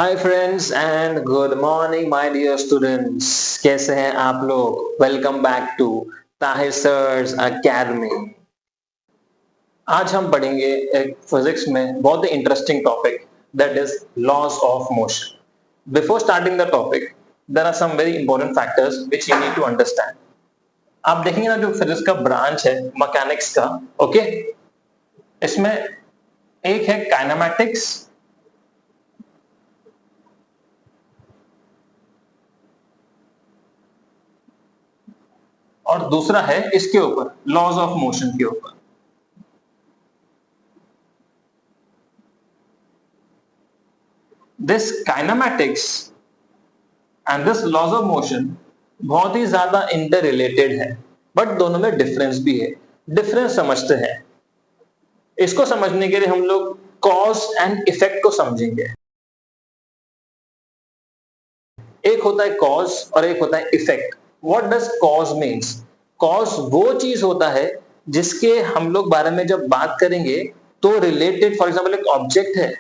Hi friends and good morning my dear students. कैसे हैं आप लोग? Welcome back to Tahir sir's academy. आज हम पढ़ेंगे एक फिजिक्स में बहुत ही interesting topic, that is laws of motion. Before starting the topic there are some very important factors which you need to understand. आप देखेंगे ना, जो फिजिक्स का ब्रांच है मैकेनिक्स का, ओके, इसमें एक है काइनेमैटिक्स और दूसरा है इसके ऊपर लॉज ऑफ मोशन के ऊपर। This kinematics and this laws of motion बहुत ही ज्यादा इंटर रिलेटेड है, बट दोनों में डिफरेंस भी है। डिफरेंस समझते हैं। इसको समझने के लिए हम लोग कॉज एंड इफेक्ट को समझेंगे। एक होता है कॉज और एक होता है effect. What does cause means? Cause वो चीज होता है जिसके हम लोग बारे में जब बात करेंगे तो रिलेटेड, फॉर एग्जाम्पल एक ऑब्जेक्ट है,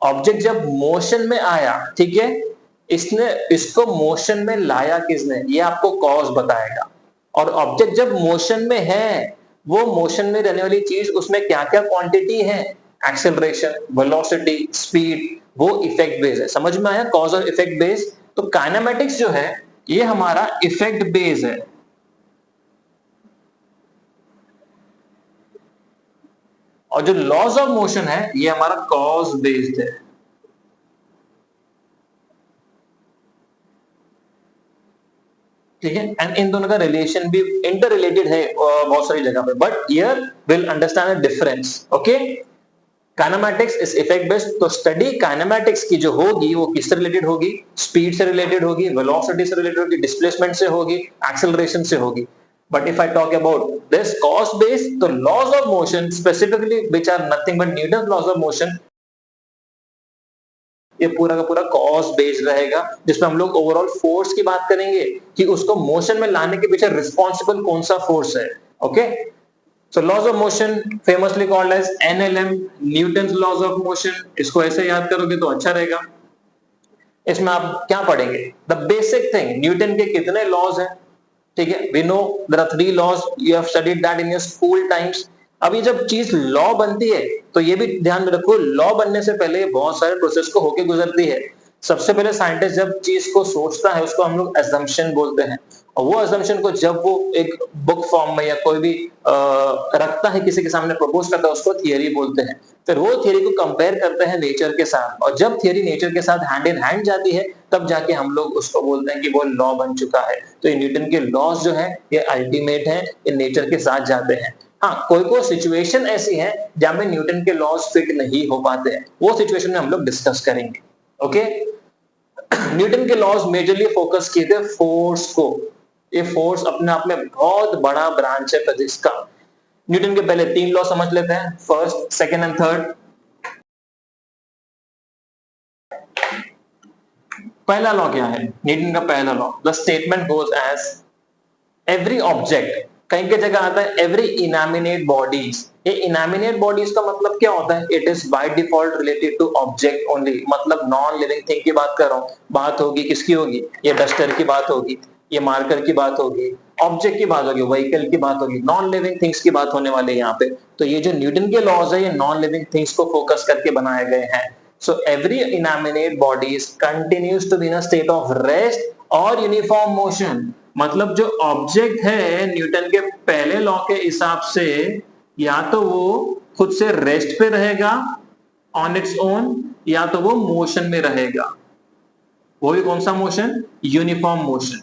ऑब्जेक्ट जब मोशन में आया, ठीक है, इसने इसको मोशन में लाया किसने, ये आपको कॉज बताएगा। और ऑब्जेक्ट जब मोशन में है, वो मोशन में रहने वाली चीज, उसमें क्या क्या क्वांटिटी है, एक्सेलरेशन, वेलोसिटी, स्पीड, वो इफेक्ट बेस है। समझ में आया? कॉज और इफेक्ट बेस। तो काइनेमैटिक्स जो है ये हमारा इफेक्ट बेस है, और जो लॉज ऑफ मोशन है ये हमारा कॉज बेस्ड है। ठीक है, एंड इन दोनों का रिलेशन भी इंटर रिलेटेड है बहुत सारी जगह पे, but here will understand the difference. Okay, kinematics is effect based. तो स्टडी काइनेमैटिक्स की जो होगी वो किससे रिलेटेड होगी? स्पीड से रिलेटेड होगी, वेलोसिटी से रिलेटेड होगी, डिस्प्लेसमेंट से होगी, एक्सेलरेशन से होगी। But if I talk about this cause based, तो laws of motion specifically which are nothing but Newton laws of motion, ये पूरा का पूरा कॉज बेस्ड रहेगा, जिसमें हम लोग ओवरऑल फोर्स की बात करेंगे कि उसको मोशन में लाने के पीछे रिस्पॉन्सिबल कौन सा फोर्स है। Okay, so laws of motion famously called as NLM, Newton's laws of motion. इसको ऐसे याद करोगे तो अच्छा रहेगा। इसमें आप क्या पढ़ेंगे? द बेसिक थिंग, न्यूटन के कितने लॉज हैं? ठीक है, we know there are 3 laws, you have studied that in your school times. अब ये जब चीज लॉ बनती है तो ये भी ध्यान में रखो, लॉ बनने से पहले बहुत सारे प्रोसेस को होके गुजरती है। सबसे पहले साइंटिस्ट जब चीज को सोचता है उसको हम लोग assumption बोलते हैं, और वो assumption को जब वो एक बुक फॉर्म में या कोई भी रखता है, किसी के सामने प्रपोज करता है, उसको थियरी बोलते हैं। फिर वो थियरी को कंपेयर करते हैं नेचर के साथ, और जब थियरी नेचर के साथ हैंड इन हैंड जाती है तब जाके हम लोग उसको बोलते हैं कि वो लॉ बन चुका है। तो ये न्यूटन के लॉज जो है ये अल्टीमेट है, ये नेचर के साथ जाते हैं। हाँ, कोई कोई सिचुएशन ऐसी है जहां में न्यूटन के लॉज फिट नहीं हो पाते हैं, वो सिचुएशन में हम लोग डिस्कस करेंगे। ओके, न्यूटन के लॉज मेजरली फोकस किए थे फोर्स को। ये फोर्स अपने आप में बहुत बड़ा ब्रांच है फिजिक्स का। न्यूटन के पहले 3 लॉ समझ लेते हैं, फर्स्ट, सेकंड एंड थर्ड। पहला लॉ क्या है न्यूटन का? पहला law, the statement goes as every object, कहीं की जगह आता है एवरी इनैनिमेट बॉडीज। ये इनैनिमेट बॉडीज का मतलब क्या होता है? It is by default related to object only, मतलब नॉन लिविंग थिंग की बात कर रहा हूं। बात होगी किसकी होगी? ये डस्टर की बात होगी, ये मार्कर की बात होगी, ऑब्जेक्ट की बात होगी, व्हीकल की बात होगी, नॉन लिविंग थिंग्स की बात होने वाली है यहाँ पे। तो ये जो न्यूटन के लॉज है ये नॉन लिविंग थिंग्स को फोकस करके बनाए गए हैं। So every inanimate bodies continues to be in a state of rest और यूनिफॉर्म मोशन। मतलब जो ऑब्जेक्ट है न्यूटन के पहले लॉ के हिसाब से, या तो वो खुद से रेस्ट पे रहेगा ऑन इट्स ओन, या तो वो मोशन में रहेगा। वो भी कौन सा motion? Uniform motion.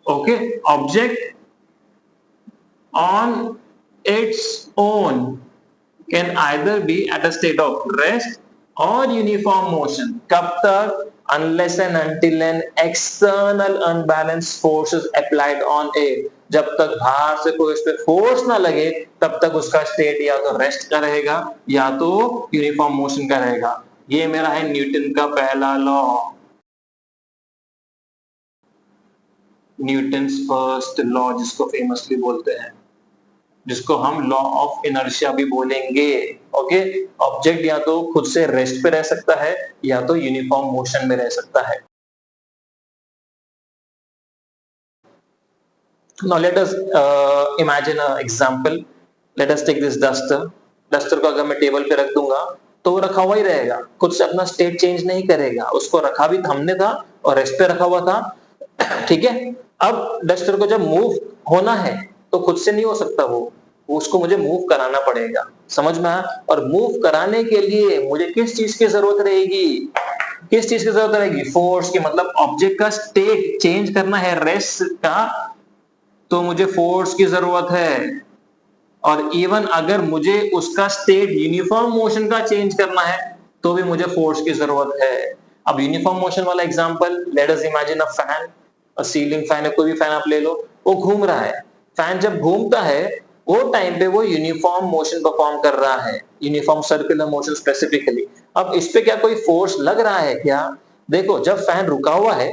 Okay, object on its own can either be at a state of rest or uniform motion. कब तक? Unless and until an external unbalanced force is applied on it. जब तक बाहर से कोई उस पर फोर्स ना लगे तब तक उसका स्टेट या तो रेस्ट का रहेगा या तो यूनिफॉर्म मोशन का रहेगा। ये मेरा है न्यूटन का पहला लॉ, न्यूटन्स फर्स्ट लॉ जिसको फेमसली बोलते हैं। जिसको हम लॉ ऑफ इनर्शिया भी बोलेंगे। ओके, ऑब्जेक्ट या तो खुद से रेस्ट पे रह सकता है या तो यूनिफॉर्म मोशन में रह सकता है। Now let us imagine an example. Let us take this duster. Duster को अगर मैं टेबल पे रख दूंगा तो वो रखा हुआ ही रहेगा, खुद से अपना स्टेट चेंज नहीं करेगा। उसको रखा भी हमने था और रेस्ट पे रखा हुआ था। ठीक है, अब डस्टर को जब मूव होना है तो खुद से नहीं हो सकता, वो उसको मुझे मूव कराना पड़ेगा। समझ में आया? और मूव कराने के लिए मुझे किस चीज की जरूरत रहेगी? किस चीज की जरूरत रहेगी? फोर्स की। मतलब ऑब्जेक्ट का स्टेट चेंज करना है रेस्ट का, तो मुझे फोर्स की जरूरत है। और इवन अगर मुझे उसका स्टेट यूनिफॉर्म मोशन का चेंज करना है तो भी मुझे फोर्स की जरूरत है। अब यूनिफॉर्म मोशन वाला example, let us imagine a fan, a ceiling fan है, कोई भी फैन आप ले लो, वो घूम रहा है। फैन जब घूमता है वो टाइम पे वो यूनिफॉर्म मोशन परफॉर्म कर रहा है, यूनिफॉर्म सर्कुलर मोशन स्पेसिफिकली। अब इस पे क्या कोई फोर्स लग रहा है क्या? देखो, जब फैन रुका हुआ है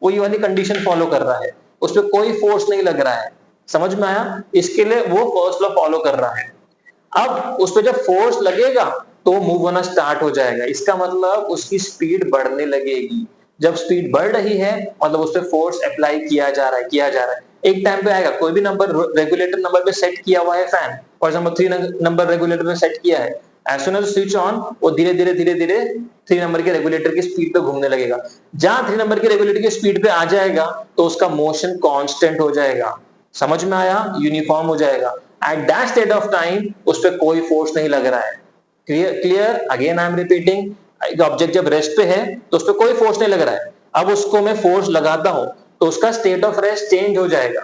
वो ये वाली कंडीशन फॉलो कर रहा है, उस पर कोई फोर्स नहीं लग रहा है। समझ में आया? इसके लिए वो फर्स्ट लॉ फॉलो कर रहा है। अब उस पर जब फोर्स लगेगा तो वो मूव होना स्टार्ट हो जाएगा। इसका मतलब उसकी स्पीड बढ़ने लगेगी। जब स्पीड बढ़ रही है मतलब उस पर फोर्स अप्लाई किया जा रहा है, किया जा रहा है। एक टाइम पे आएगा, कोई भी नंबर रेगुलेटर नंबर पे सेट किया हुआ है fan, for example 3 number regulator पे सेट किया है, as soon as switch on वो धीरे धीरे धीरे धीरे 3 नंबर के रेगुलेटर की स्पीड पे घूमने लगेगा। जहां 3 नंबर के रेगुलेटर की स्पीड पे आ जाएगा तो उसका मोशन कांस्टेंट हो जाएगा। समझ में आया? यूनिफॉर्म हो जाएगा। At that state of time उस पर कोई फोर्स नहीं लग रहा है। Clear? Clear? Again I am repeating, object जब रेस्ट पे है तो उस पर कोई फोर्स नहीं लग रहा है। अब उसको मैं फोर्स लगाता हूं तो उसका स्टेट ऑफ रेस्ट चेंज हो जाएगा।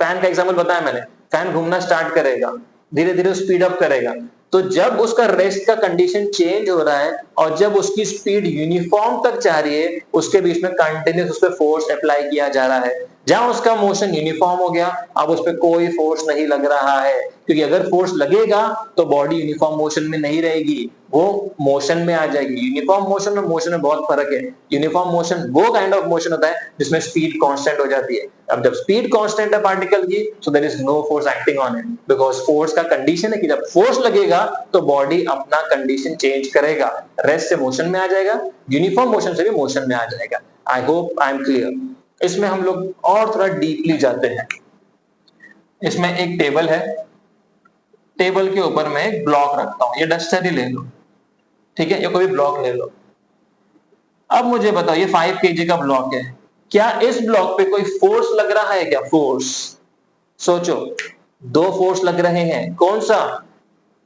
फैन का एग्जांपल बताया मैंने, फैन घूमना स्टार्ट करेगा, धीरे धीरे स्पीड अप करेगा। तो जब उसका रेस्ट का कंडीशन चेंज हो रहा है और जब उसकी स्पीड यूनिफॉर्म तक जा रही है, उसके बीच में कंटिन्यूस उस पर फोर्स अप्लाई किया जा रहा है। जहां उसका मोशन यूनिफॉर्म हो गया, अब उस पर कोई फोर्स नहीं लग रहा है, क्योंकि अगर फोर्स लगेगा तो बॉडी यूनिफॉर्म मोशन में नहीं रहेगी, वो मोशन में आ जाएगी। यूनिफॉर्म मोशन और मोशन में बहुत फर्क है। यूनिफॉर्म मोशन वो काइंड ऑफ मोशन होता है जिसमें स्पीड कांस्टेंट हो जाती है। अब जब स्पीड कांस्टेंट है पार्टिकल की, so there is no force acting on it, because force का कंडीशन है कि जब फोर्स लगेगा तो बॉडी अपना कंडीशन चेंज करेगा, रेस्ट से मोशन में आ जाएगा, यूनिफॉर्म मोशन से भी मोशन में आ जाएगा। I hope I am clear. इसमें हम लोग और थोड़ा डीपली जाते हैं। इसमें एक टेबल है, टेबल के ऊपर मैं एक ब्लॉक रखता हूं, ये डस्टर ही ले लो, ठीक है, ये कोई ब्लॉक ले लो। अब मुझे बताओ, ये 5 kg का ब्लॉक है, क्या इस ब्लॉक पे कोई फोर्स लग रहा है क्या? फोर्स, सोचो, 2 फोर्स लग रहे हैं। कौन सा?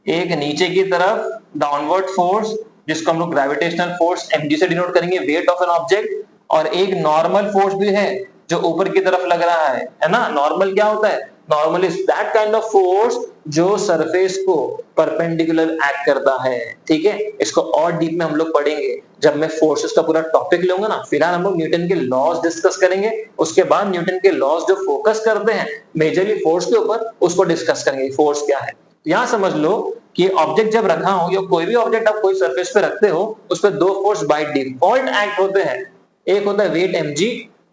एक नीचे की तरफ डाउनवर्ड फोर्स जिसको हम लोग ग्रेविटेशनल फोर्स mg से डिनोट करेंगे, वेट ऑफ एन ऑब्जेक्ट, और एक नॉर्मल फोर्स भी है जो ऊपर की तरफ लग रहा है ना? नॉर्मल क्या होता है? Normal is that kind of force जो सरफेस को परपेंडिकुलर एक्ट करता है। ठीक है, इसको और डीप में हम लोग पढ़ेंगे जब मैं फोर्सेस का पूरा टॉपिक लूंगा ना। फिलहाल हम लोग न्यूटन के लॉज डिस्कस करेंगे, उसके बाद न्यूटन के लॉज जो फोकस करते हैं मेजरली फोर्स के ऊपर, उसको डिस्कस करेंगे फोर्स क्या है। यहां समझ लो कि ऑब्जेक्ट जब रखा हो या कोई भी ऑब्जेक्ट आप कोई सरफेस पे रखते हो, उस पर 2 फोर्स बाय डिफॉल्ट एक्ट होते हैं। एक होता है weight mg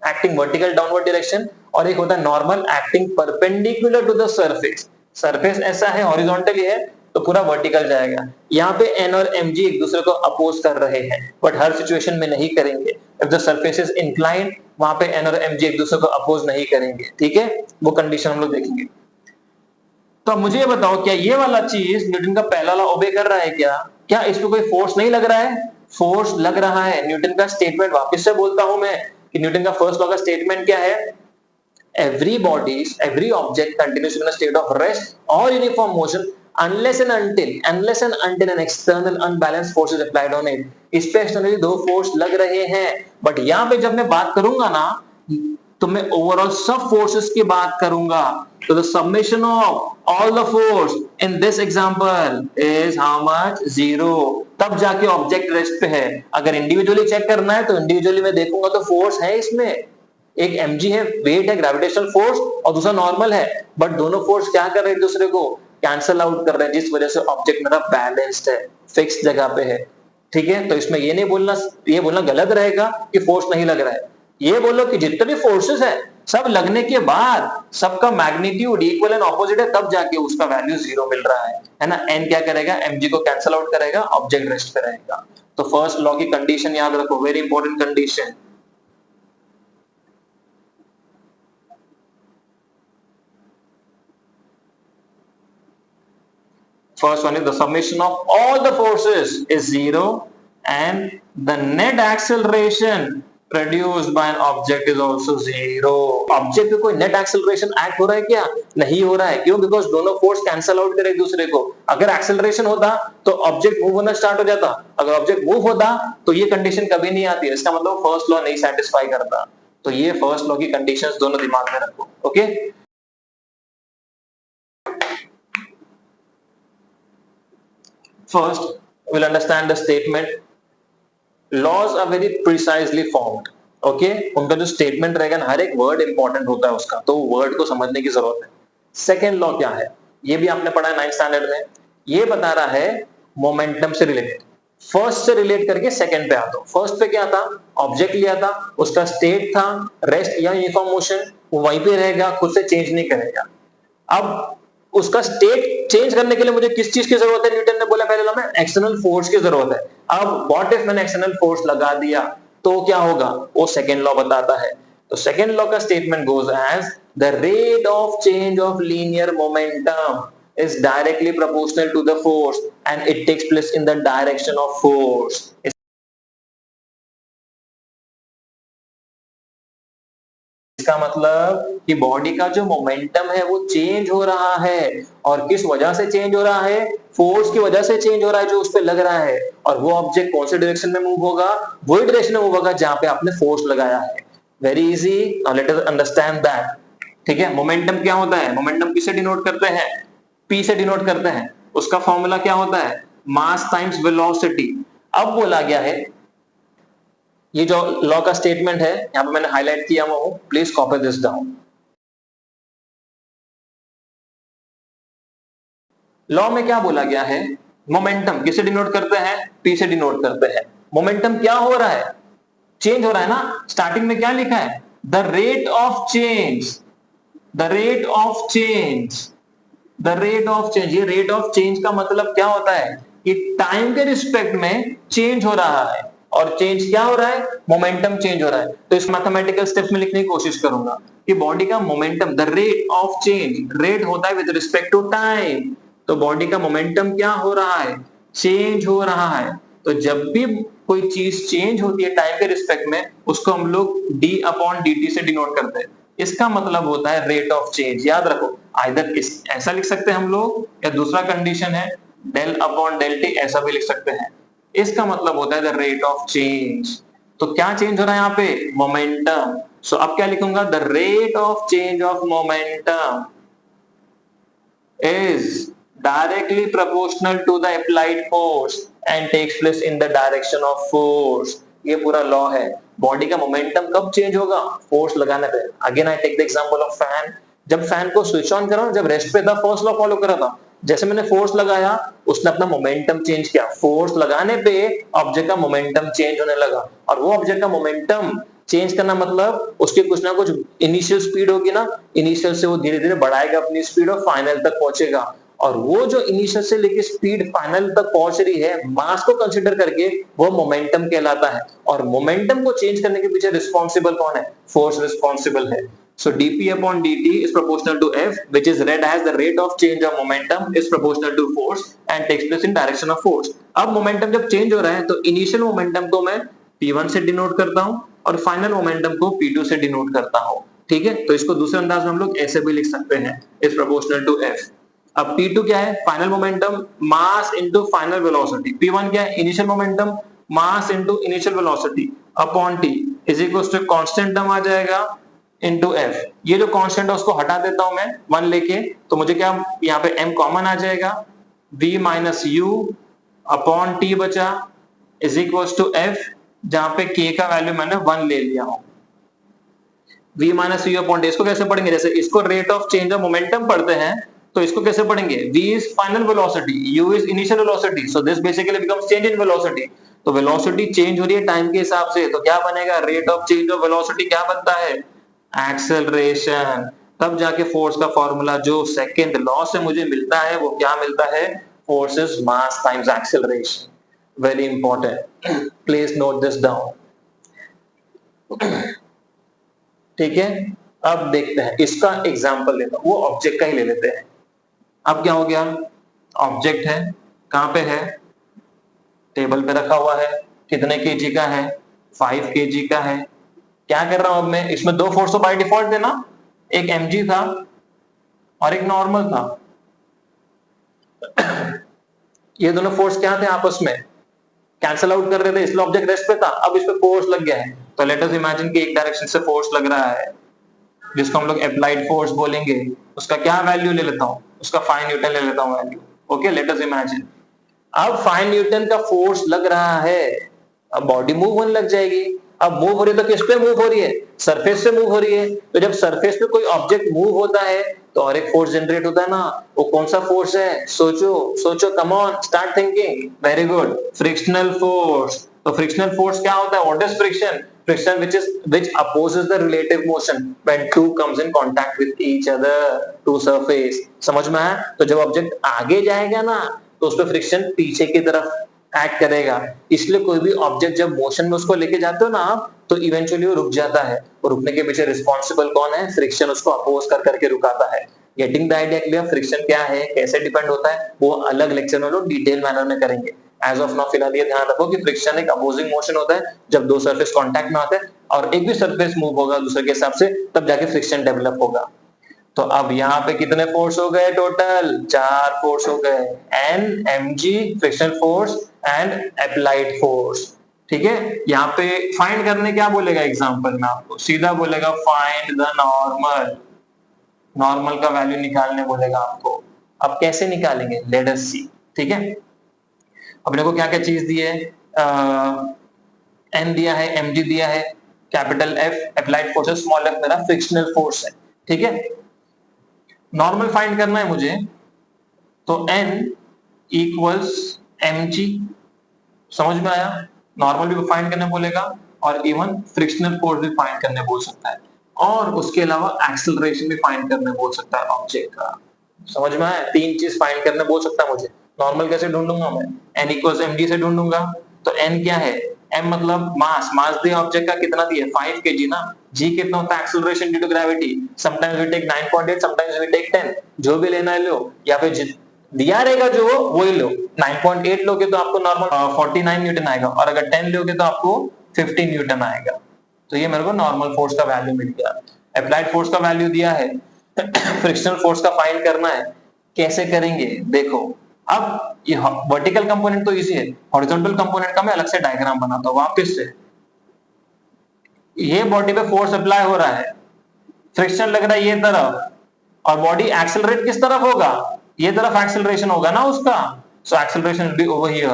acting vertical downward direction, और एक होता है normal acting perpendicular to the surface. Surface ऐसा है, हॉरिजॉन्टली है, तो पूरा वर्टिकल जाएगा। यहाँ पे n और mg एक दूसरे को अपोज कर रहे हैं, बट हर सिचुएशन में नहीं करेंगे। If the surface is inclined, वहां पे n और mg एक दूसरे को अपोज नहीं करेंगे। ठीक है, वो कंडीशन हम लोग देखेंगे। तो अब मुझे ये बताओ, क्या ये वाला चीज न्यूटन का पहला लॉ ओबे कर रहा है क्या? क्या इस पे कोई फोर्स नहीं लग रहा है? फोर्स लग रहा है। न्यूटन का स्टेटमेंट वापस से बोलता हूं मैं कि न्यूटन का फर्स्ट लॉ का स्टेटमेंट क्या है? every bodies, every object continues in a state of rest or uniform motion unless and until an external unbalanced force is applied on it. इस पे एक्सटर्नली 2 फोर्स लग रहे हैं, बट यहाँ पे जब मैं बात करूंगा ना तो मैं ओवरऑल सब फोर्सेस की बात करूंगा। तो the summation of all the force in this example is how much? 0। तब जाके ऑब्जेक्ट रेस्ट पे है। अगर इंडिविजुअली चेक करना है तो इंडिविजुअली मैं देखूंगा तो फोर्स है इसमें, एक mg है, वेट है, ग्रेविटेशनल फोर्स, और दूसरा नॉर्मल है, बट दोनों फोर्स क्या कर रहे हैं? दूसरे को कैंसल आउट कर रहे हैं, जिस वजह से ऑब्जेक्ट मेरा बैलेंस्ड है, फिक्स जगह पे है। ठीक है, तो इसमें ये नहीं बोलना, ये बोलना गलत रहेगा कि फोर्स नहीं लग रहा है। ये बोलो कि जितने भी फोर्सेस है सब लगने के बाद सबका मैग्नीट्यूड इक्वल एंड ऑपोजिट है, तब जाके उसका वैल्यू 0 मिल रहा है ना। n क्या करेगा, mg को कैंसिल आउट करेगा, ऑब्जेक्ट रेस्ट पे रहेगा। तो फर्स्ट लॉ की कंडीशन याद रखो, very important condition. First one is the summation of all the forces is 0 and the net acceleration produced by an object is also 0। Object पे कोई net acceleration act हो रहा है क्या? नहीं हो रहा है। क्यों? बिकॉज दोनों फोर्स कैंसल आउट करे एक दूसरे को। अगर एक्सेलरेशन होता तो ऑब्जेक्ट मूव होना स्टार्ट हो जाता, अगर ऑब्जेक्ट मूव होता तो ये कंडीशन कभी नहीं आती। इसका मतलब फर्स्ट लॉ नहीं सेटिस्फाई करता। तो ये फर्स्ट लॉ की कंडीशंस दोनों दिमाग में रखो। Okay, first we'll understand the statement। laws are very precisely formed। Okay, उनका जो स्टेटमेंट रहेगा ना, हर एक वर्ड इंपॉर्टेंट होता है उसका, तो वर्ड को समझने की जरूरत है। सेकेंड लॉ क्या है, ये भी आपने पढ़ा है 9th स्टैंडर्ड में। ये बता रहा है मोमेंटम से रिलेटेड। फर्स्ट से रिलेट करके सेकंड पे आता हूं। फर्स्ट पे क्या था, ऑब्जेक्ट लिया था, उसका स्टेट था रेस्ट या यूनिफॉर्म मोशन, वो वहीं पे रहेगा, खुद से चेंज नहीं करेगा। अब उसका स्टेट चेंज करने के लिए मुझे किस चीज की जरूरत है? न्यूटन ने बोला पहले लॉ में, एक्सटर्नल फोर्स की जरूरत है। अब व्हाट इफ मैंने एक्सटर्नल फोर्स लगा दिया तो क्या होगा, वो सेकेंड लॉ बताता है। तो सेकेंड लॉ का statement goes as the rate of change of linear momentum is directly proportional to the force and it takes place in the direction of force। इसका मतलब कि बॉडी का जो मोमेंटम है वो चेंज हो रहा है, और किस वजह से चेंज हो रहा है? फोर्स की वजह से चेंज हो रहा है जो उस पे लग रहा है। और वो ऑब्जेक्ट कौन से डायरेक्शन में मूव होगा? वही डायरेक्शन में मूव होगा जहां पे आपने फोर्स लगाया है। Very easy, now let us understand that. ठीक है, मोमेंटम क्या होता है? मोमेंटम किससे डिनोट करते हैं? P से डिनोट करते हैं। उसका फॉर्मूला क्या होता है? मास टाइम्स वेलोसिटी। अब बोला गया है, ये जो लॉ का स्टेटमेंट है यहां पे मैंने हाईलाइट किया हुआ हूं, please copy this down. Law में क्या बोला गया है? मोमेंटम किससे डिनोट करते हैं? P से डिनोट करते हैं। मोमेंटम क्या हो रहा है? चेंज हो रहा है ना। स्टार्टिंग में क्या लिखा है? The rate of change, the rate of change, the rate of change. ये रेट ऑफ चेंज का मतलब क्या होता है? कि टाइम के रिस्पेक्ट में चेंज हो रहा है, और चेंज क्या हो रहा है? मोमेंटम चेंज हो रहा है। तो इस मैथमेटिकल स्टेप्स में लिखने की कोशिश करूंगा कि बॉडी का momentum, the rate of change, rate होता है विद रिस्पेक्ट टू टाइम। तो बॉडी का मोमेंटम क्या हो रहा है? चेंज हो रहा है। तो जब भी कोई चीज चेंज होती है टाइम के रिस्पेक्ट में, उसको हम लोग d/dt से डिनोट करते हैं। इसका मतलब होता है रेट ऑफ चेंज। याद रखो, आइदर इस ऐसा लिख सकते हैं हम लोग, या दूसरा कंडीशन है del/del t, ऐसा भी लिख सकते हैं। इसका मतलब होता है द रेट ऑफ चेंज। तो क्या चेंज हो रहा है यहाँ पे? मोमेंटम। सो अब क्या लिखूंगा? The rate of change of momentum is directly proportional to the applied force and takes place in the direction of force। ये पूरा लॉ है। बॉडी का मोमेंटम कब चेंज होगा? फोर्स लगाने पे। Again I take the example of fan. जब fan को स्विच ऑन करा, जब रेस्ट पे था, फर्स्ट लॉ फॉलो करा था। जैसे मैंने फोर्स लगाया, उसने अपना मोमेंटम चेंज किया। फोर्स लगाने पे ऑब्जेक्ट का मोमेंटम चेंज होने लगा, और वो ऑब्जेक्ट का मोमेंटम चेंज करना मतलब उसकी कुछ ना कुछ इनिशियल स्पीड होगी ना, इनिशियल से वो धीरे धीरे बढ़ाएगा अपनी स्पीड और फाइनल तक पहुंचेगा। और वो जो इनिशियल से लेके स्पीड फाइनल तक पहुंच रही है, मास को कंसीडर करके, वो मोमेंटम कहलाता है। और मोमेंटम को चेंज करने के पीछे रिस्पॉन्सिबल कौन है? फोर्स रिस्पॉन्सिबल है। So dp/dt is proportional to F, which is read as the rate of change of momentum is proportional to force and takes place in direction of force। अब momentum जब change हो रहा है तो initial momentum को मैं p1 से denote करता हूं और फाइनल मोमेंटम को p2 से डिनोट करता हूं। ठीक है, तो इसको दूसरे अंदाज में हम लोग ऐसे भी लिख सकते हैं, is proportional to F। अब p2 क्या है? Final momentum mass into final velocity. p1 क्या है? Initial momentum mass into initial velocity upon t is equal to constant term आ जाएगा इनटू f। ये जो कांस्टेंट है उसको हटा देता हूं मैं 1 लेके, तो मुझे क्या यहाँ पे m कॉमन आ जाएगा, v minus u upon t बचा इज इक्वल टू f, जहां पे k का वैल्यू मैंने 1 ले लिया हूं। v minus u upon t, इसको कैसे पढ़ेंगे? जैसे इसको rate of change of momentum पढ़ते हैं, तो इसको कैसे पढ़ेंगे? v is final velocity, u is initial velocity, so this basically becomes change in velocity. तो वेलोसिटी चेंज हो रही है टाइम के हिसाब से, तो क्या बनेगा? Rate of change of velocity क्या बनता है? एक्सेलरेशन, तब जाके फोर्स का फॉर्मूला जो सेकंड लॉ से मुझे मिलता है वो क्या मिलता है, force is mass times acceleration. Very important, please note this down. ठीक है, अब देखते हैं इसका एग्जांपल लेता हूं, वो ऑब्जेक्ट का ही ले लेते हैं। अब क्या हो गया, ऑब्जेक्ट है, कहां पे है, टेबल पे रखा हुआ है, कितने केजी का है, 5 केजी का है। क्या कर रहा हूं अब मैं, इसमें दो फोर्स तो बाय डिफॉल्ट थे ना, एक mg था और एक नॉर्मल था। ये दोनों फोर्स क्या थे, आपस में कैंसल आउट कर रहे थे, इसलिए ऑब्जेक्ट रेस्ट पे था। अब इस पे फोर्स लग गया है, तो लेट अस इमेजिन कि एक डायरेक्शन से फोर्स लग रहा है जिसको हम लोग अप्लाइड फोर्स बोलेंगे। उसका क्या वैल्यू ले लेता हूं, उसका 5 न्यूटन ले लेता हूं value. Okay, let us imagine अब 5 न्यूटन का फोर्स लग रहा है, अब बॉडी मूव होने लग जाएगी। अब मूव हो रही है तो किस पे मूव हो रही है, सरफेस से मूव हो रही है। तो जब सरफेस पे कोई ऑब्जेक्ट मूव होता है तो और एक फोर्स जनरेट होता है ना, वो कौन सा फोर्स है, सोचो सोचो, come on, start thinking. Very good, frictional force. तो फ्रिक्शनल फोर्स क्या होता है, what is friction, friction which opposes the relative motion when two comes in contact with each other, two surface। समझ में आया। तो जब ऑब्जेक्ट आगे जाएगा ना तो उस पर फ्रिक्शन पीछे की तरफ एक्ट करेगा, इसलिए कोई भी ऑब्जेक्ट जब मोशन में उसको लेके जाते हो ना आप, तो इवेंचुअली वो रुक जाता है, और रुकने के पीछे रिस्पॉन्सिबल कौन है, फ्रिक्शन उसको अपोज कर करके रुकाता है। Getting the idea clear, friction क्या है, कैसे डिपेंड होता है, वो अलग लेक्चर में लोग डिटेल मैनर में करेंगे। एज ऑफ नाउ फिलहाल ये ध्यान रखो कि फ्रिक्शन एक अपोजिंग मोशन होता है, जब दो सरफेस कांटेक्ट में आते हैं और एक भी सरफेस मूव होगा दूसरे के हिसाब से, तब जाके फ्रिक्शन डेवलप होगा। तो अब यहाँ पे कितने फोर्स हो गए, टोटल 4 फोर्स हो गए, N, mg frictional force and applied force. ठीक है, यहाँ पे फाइंड करने क्या बोलेगा एग्जांपल में, आपको सीधा बोलेगा फाइंड द नॉर्मल, नॉर्मल का वैल्यू निकालने बोलेगा आपको। अब कैसे निकालेंगे, लेट अस सी। ठीक है, अपने को क्या क्या चीज दी है, एन दिया है, mg दिया है, कैपिटल F अप्लाइड फोर्स है, स्मॉल f मेरा फ्रिक्शनल फोर्स है। ठीक है, नॉर्मल फाइंड करना है मुझे, तो n इक्वल्स mg, समझ में आया। नॉर्मल भी फाइंड करने बोलेगा और इवन फ्रिक्शनल फोर्स भी फाइंड करने बोल सकता है, और उसके अलावा एक्सेलरेशन भी फाइंड करने बोल सकता है ऑब्जेक्ट का। समझ में आया, 3 चीज फाइंड करने बोल सकता है मुझे। नॉर्मल कैसे ढूंढूंगा मैं, n इक्वल्स mg से ढूंढूंगा। तो n क्या है, m मतलब मास, मास दिया ऑब्जेक्ट का कितना दिया, 5 kg ना। g कितना होता है, acceleration due to gravity, sometimes we take 9.8, sometimes we take 10, जो भी लेना है लो, या फिर दिया रहेगा जो वो ही लो। 9.8 लोगे तो आपको नॉर्मल 49 न्यूटन आएगा, और अगर 10 लोगे तो आपको 50 न्यूटन आएगा। तो ये मेरे को नॉर्मल फोर्स का वैल्यू मिल गया। अप्लाइड फोर्स का वैल्यू दिया है, फ्रिक्शनल फोर्स का फाइंड करना है। कैसे करेंगे देखो, अब ये वर्टिकल कंपोनेंट तो इजी है, हॉरिजॉन्टल कंपोनेंट का मैं अलग से डायग्राम बनाता हूं वापस से। ये बॉडी पे फोर्स अप्लाई हो रहा है, फ्रिक्शन लग रहा है ये तरफ, और बॉडी एक्सेलरेट किस तरफ होगा, ये तरफ एक्सेलरेशन होगा ना उसका। So acceleration will be over here.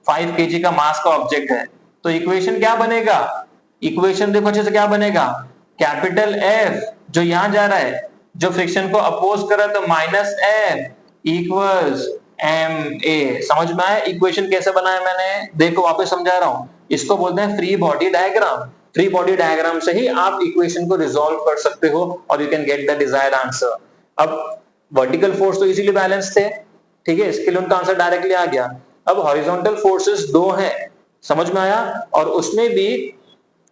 5 KG का मास का ऑब्जेक्ट है, तो इक्वेशन क्या बनेगा, इक्वेशन देखो अच्छे से क्या बनेगा, कैपिटल F जो यहां जा रहा है, जो फ्रिक्शन को अपोज कर रहा है, तो माइनस F इक्वल्स ma। समझ में आया इक्वेशन कैसे बनाया मैंने, देखो वापस समझा रहा हूं। इसको बोलते हैं free body diagram. Free body diagram से ही आप इक्वेशन को रिजॉल्व कर सकते हो और you can get the desired answer. अब वर्टिकल फोर्स तो इजीली बैलेंस थे, ठीक है, इसके लिए उनका आंसर डायरेक्टली आ गया। अब हॉरिजॉन्टल फोर्सेस 2 हैं, समझ में आया, और उसमें भी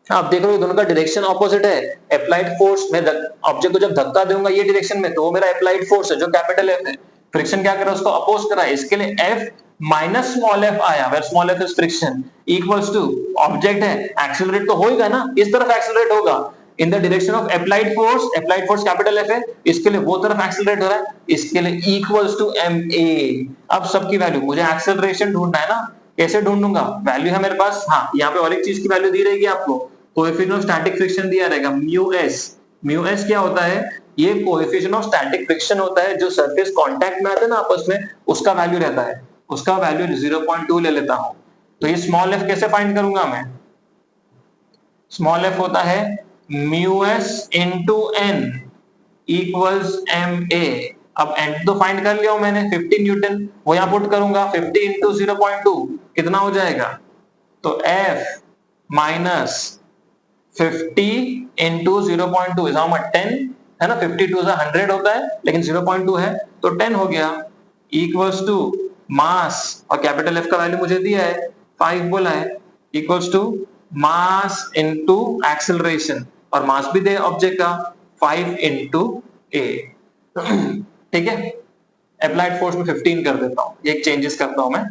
आप देख रहे हो दोनों का डायरेक्शन ऑपोजिट है। अप्लाइड फोर्स में ऑब्जेक्ट को जब धक्का दूंगा ये डायरेक्शन में, तो वो मेरा अप्लाइड फोर्स है जो कैपिटल F है। फ्रिक्शन क्या कर रहा है, उसको अपोज कर रहा है, इसके लिए F माइनस स्मॉल f आया, where small f is friction, equals to object है, एक्सेलरेट तो होगा ना, इस तरफ एक्सेलरेट होगा in the direction of applied force capital F है, इसके लिए वो तरफ एक्सेलरेट हो रहा है, इसके लिए इक्वल्स टू ma। अब सबकी वैल्यू, मुझे एक्सेलरेशन ढूंढना है ना, कैसे ढूंढूंगा, वैल्यू है मेरे पास, हाँ यहाँ पे और एक चीज की वैल्यू दी रहेगी आपको, कोएफिशिएंट ऑफ स्टैटिक फ्रिक्शन दिया रहेगा म्यू एस क्या होता है, ये कोएफिशिएंट ऑफ स्टैटिक फ्रिक्शन होता है, जो सरफेस कांटेक्ट में आते हैं ना आपस में, उसका वैल्यू रहता है, उसका वैल्यू 0.2 ले लेता हूं। तो ये स्मॉल f कैसे फाइंड करूंगा मैं, स्मॉल f होता है mu S into N equals ma। अब n तो फाइंड कर लिया हूं मैंने, 50 न्यूटन, वो यहां पुट करूंगा, 50 इंटू 0.2 कितना हो जाएगा, तो f minus 50 into 0.2 is how much 10 है ना 52 से 100 होता है लेकिन 0.2 है तो 10 हो गया इक्वल्स टू मास और कैपिटल एफ का वैल्यू मुझे दिया है 5 बोला है equals to mass into acceleration और मास भी दे ऑब्जेक्ट का 5 इनटू ए ठीक है अप्लाइड फोर्स में 15 कर देता हूं ये चेंजेस करता हूं मैं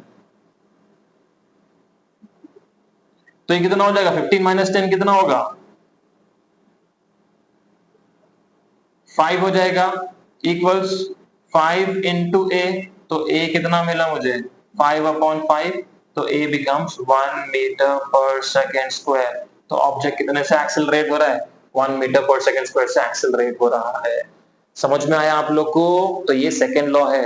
तो ये कितना हो जाएगा 15 माइनस 10 कितना होगा 5 हो जाएगा इक्वल्स 5 इंटू ए तो ए कितना मिला मुझे 5/5 तो ए बिकम्स 1 मीटर पर सेकेंड स्क्वायर तो ऑब्जेक्ट कितने से एक्सेलरेट हो रहा है 1 मीटर पर सेकेंड स्क्वायर से एक्सेलरेट हो रहा है समझ में आया आप लोग को तो ये सेकेंड लॉ है